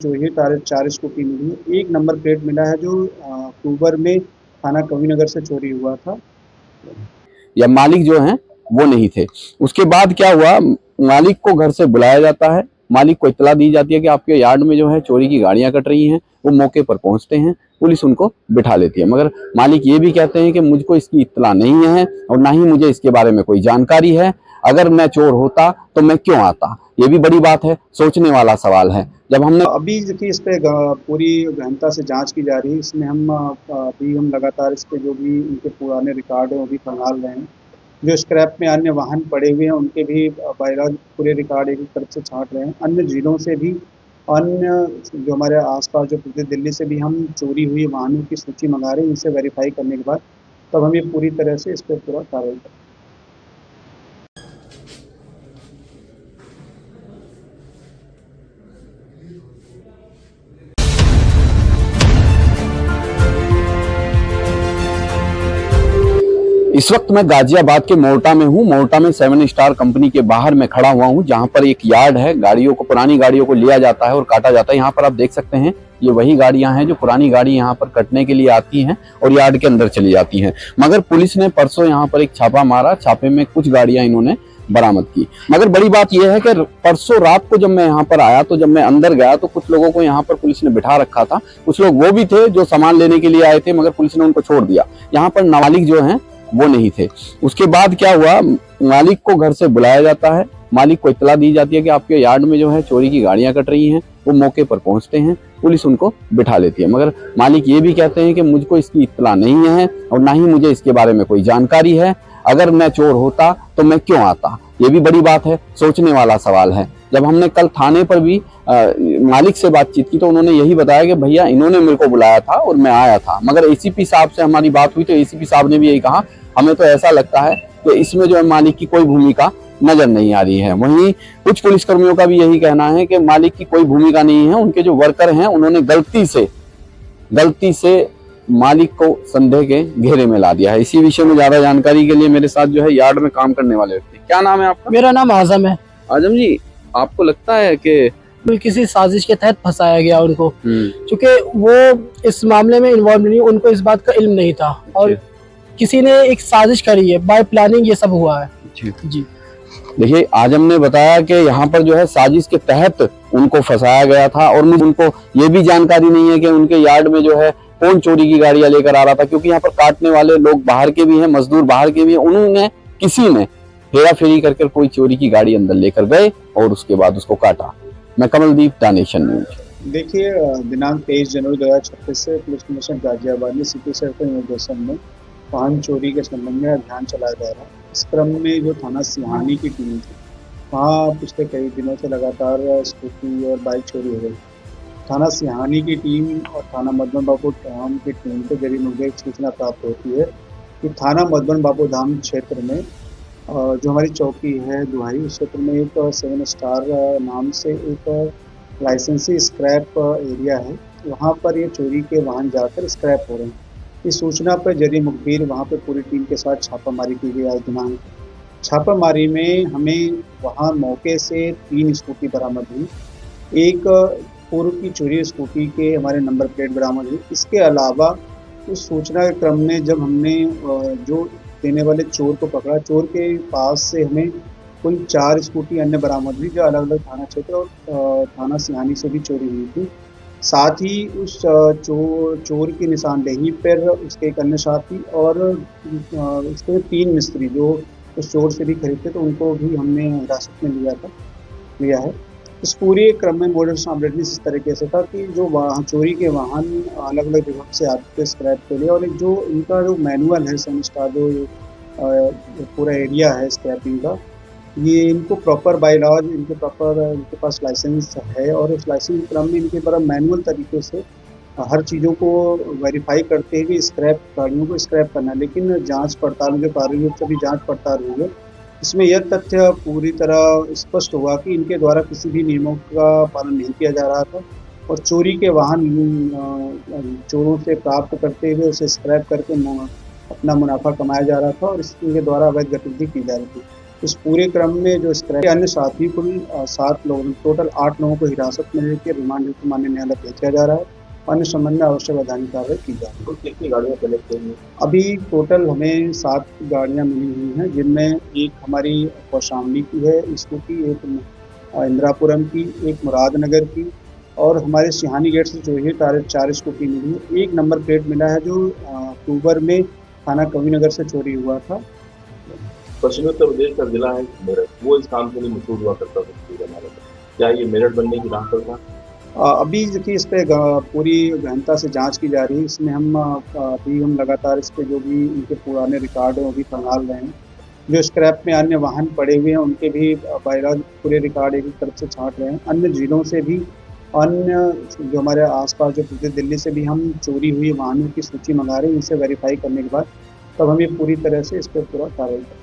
जो ये चार स्कूटी मिली है। एक नंबर प्लेट मिला है जो अक्टूबर में थाना कविनगर से चोरी हुआ था। या मालिक जो हैं वो नहीं थे। उसके बाद क्या हुआ, मालिक को घर से बुलाया जाता है, मालिक को इत्तला दी जाती है कि आपके यार्ड में जो है चोरी की गाड़ियां कट रही हैं। वो मौके पर पहुंचते हैं, पुलिस उनको बिठा लेती है, मगर मालिक ये भी कहते हैं कि मुझको इसकी इत्तला नहीं है और ना ही मुझे इसके बारे में कोई जानकारी है। अगर मैं चोर होता तो मैं क्यों आता। ये भी बड़ी बात है, सोचने वाला सवाल है। जब हमने अभी देखिए इस पे पूरी गहनता से जांच की जा रही है। इसमें अभी हम लगातार इस पे जो भी इनके पुराने रिकॉर्ड हैं वो भी खंगाल रहे हैं। जो स्क्रैप में अन्य वाहन पड़े हुए हैं उनके भी बायलॉज पूरे रिकॉर्ड एक तरफ से छांट रहे हैं। अन्य जिलों से भी अन्य जो हमारे आसपास जो पूरे दिल्ली से भी हम चोरी हुई वाहनों की सूची मंगा रहे हैं। इनसे वेरीफाई करने के बाद तब हम ये पूरी तरह से इस पर पूरा कार्रवाई करेंगे। इस वक्त मैं गाजियाबाद के मोर्टा में हूँ। मोर्टा में 7 स्टार कंपनी के बाहर मैं खड़ा हुआ हूँ, जहाँ पर एक यार्ड है। गाड़ियों को, पुरानी गाड़ियों को लिया जाता है और काटा जाता है। यहाँ पर आप देख सकते हैं, ये वही गाड़ियां हैं जो पुरानी गाड़ी यहाँ पर कटने के लिए आती हैं और यार्ड के अंदर चली जाती हैं। मगर पुलिस ने परसों यहाँ पर एक छापा मारा, छापे में कुछ गाड़ियां इन्होंने बरामद की। मगर बड़ी बात यह है कि परसों रात को जब मैं यहाँ पर आया तो जब मैं अंदर गया तो कुछ लोगों को यहाँ पर पुलिस ने बिठा रखा था। कुछ लोग वो भी थे जो सामान लेने के लिए आए थे, मगर पुलिस ने उनको छोड़ दिया। यहाँ पर नाबालिग जो हैं वो नहीं थे। उसके बाद क्या हुआ, मालिक को घर से बुलाया जाता है, मालिक को इत्तला दी जाती है कि आपके यार्ड में जो है चोरी की गाड़ियां कट रही हैं। वो मौके पर पहुंचते हैं, पुलिस उनको बिठा लेती है, मगर मालिक ये भी कहते हैं कि मुझको इसकी इत्तला नहीं है और ना ही मुझे इसके बारे में कोई जानकारी है। अगर मैं चोर होता तो मैं क्यों आता। ये भी बड़ी बात है, सोचने वाला सवाल है। जब हमने कल थाने पर भी मालिक से बातचीत की तो उन्होंने यही बताया कि भैया इन्होंने मेरे को बुलाया था और मैं आया था। मगर एसीपी साहब से हमारी बात हुई तो एसीपी साहब ने भी यही कहा, हमें तो ऐसा लगता है कि इसमें जो है मालिक की कोई भूमिका नजर नहीं आ रही है। वहीं कुछ पुलिसकर्मियों का भी यही कहना है कि मालिक की कोई भूमिका नहीं है। उनके जो वर्कर हैं उन्होंने गलती से मालिक को संदेह के घेरे में ला दिया है। इसी विषय में ज्यादा जानकारी के लिए मेरे साथ जो है यार्ड में काम करने वाले व्यक्ति। क्या नाम है आपका? मेरा नाम आजम है। आजम जी, आपको लगता है कि किसी साजिश के तहत फंसाया गया उनको, क्योंकि वो इस मामले में इन्वॉल्व नहीं, उनको इस बात का इल्म नहीं था और किसी ने एक साजिश करी है, बाय प्लानिंग ये सब हुआ है। जी देखिए, आजम ने बताया कि यहाँ पर जो है साजिश के तहत उनको फंसाया गया था और मुझे उनको ये भी जानकारी नहीं है कि उनके यार्ड में जो है कौन चोरी की गाड़ियां लेकर आ रहा था, क्योंकि यहाँ पर काटने वाले लोग बाहर के भी हैं, मजदूर बाहर के भी हैं। उन्होंने किसी ने हेरा फेरी करके कोई चोरी की गाड़ी अंदर लेकर गए और उसके बाद उसको काटा। मैं कमलदीप, द नेशन न्यूज। देखिए, दिनांक 23 जनवरी 2026 से पुलिस कमिश्नर गाजियाबाद में सिटी सर के निर्देशन में वाहन चोरी के संबंध में अभियान चलाया जा रहा है। इस क्रम में जो थाना सिहानी की टीम थी, वहाँ पिछले कई दिनों से लगातार स्कूटी और बाइक चोरी हो रही। थाना सिहानी की टीम और थाना मदन बापू धाम की टीम के जरिए मुझे एक सूचना प्राप्त होती है कि थाना मदन बापू धाम क्षेत्र में जो हमारी चौकी है दुहाई, उस क्षेत्र में एक 7 स्टार नाम से एक लाइसेंसी स्क्रैप एरिया है। वहाँ पर ये चोरी के वाहन जाकर स्क्रैप हो रहे हैं। इस सूचना पर जरिए मुखबिर वहाँ पर पूरी टीम के साथ छापामारी की गई। आज दिनांक छापामारी में हमें वहाँ मौके से 3 स्कूटी बरामद हुई। एक पूर्व की चोरी स्कूटी के हमारे नंबर प्लेट बरामद हुई। इसके अलावा उस सूचना के क्रम में जब हमने जो देने वाले चोर को पकड़ा, चोर के पास से हमें कुल 4 स्कूटी अन्य बरामद हुई जो अलग अलग थाना क्षेत्र और थाना सिहानी से भी चोरी हुई थी। साथ ही उस चोर की निशानदेही पर उसके एक अन्य साथी और उसके 3 मिस्त्री जो उस चोर से भी खरीदते तो उनको भी हमने हिरासत में लिया है। इस पूरे क्रम में मोडस ऑपरेंडी इस तरीके से था कि जो चोरी के वाहन अलग अलग जगह से आते थे स्क्रैप के लिए, और एक जो इनका जो मैनुअल है संस्कार जो पूरा एरिया है स्क्रैपिंग का, ये इनको प्रॉपर बाय लॉज इनके पास लाइसेंस है और उस लाइसेंस क्रम में इनके बड़ा मैनुअल तरीके से हर चीज़ों को वेरीफाई करते हुए स्क्रैप गाड़ियों को स्क्रैप करना। लेकिन जांच पड़ताल जो कार्य रूप से भी जांच पड़ताल हुई है, इसमें यह तथ्य पूरी तरह स्पष्ट हुआ कि इनके द्वारा किसी भी नियमों का पालन नहीं किया जा रहा था और चोरी के वाहन चोरों से प्राप्त करते हुए उसे स्क्रैप करके अपना मुनाफा कमाया जा रहा था और इनके द्वारा अवैध गतिविधि की जा रही थी। इस पूरे क्रम में जो स्क्रैप अन्य साथी कुल 7 लोग, टोटल 8 लोगों को हिरासत में लेकर रिमांड हेतु माननीय न्यायालय भेजा जा रहा है। अन्य संबंध में आवश्यक वैधानिक कार्रवाई की जा रही है। कितनी गाड़ियाँ कलेक्ट हुई हैं? अभी टोटल हमें 7 गाड़ियाँ मिली हुई हैं, जिनमें एक हमारी कौशाम्बी की है स्कूटी, एक इंदिरापुरम की, एक मुरादनगर की और हमारे सिहानी गेट से चोरी 4 स्कूटी मिली है। 1 नंबर प्लेट मिला है जो अक्टूबर में थाना कविनगर से चोरी हुआ था। पश्चिमी उत्तर प्रदेश का जिला है मेरठ, वो इस काम के लिए मशहूर हुआ करता था। क्या ये मेरठ बनने की राह पर था? अभी देखिए इस पे पूरी गहनता से जांच की जा रही है। इसमें अभी हम लगातार इस पे जो भी उनके पुराने रिकॉर्ड हैं वो भी खंगाल रहे हैं। जो स्क्रैप में अन्य वाहन पड़े हुए हैं उनके भी बायरा पूरे रिकॉर्ड एक तरफ से छांट रहे हैं। अन्य जिलों से भी अन्य जो हमारे आसपास जो पूरे दिल्ली से भी हम चोरी हुई वाहनों की सूची मंगा रहे हैं। इनसे वेरीफाई करने के बाद तब हम ये पूरी तरह से इस पर पूरा कार्रवाई करेंगे।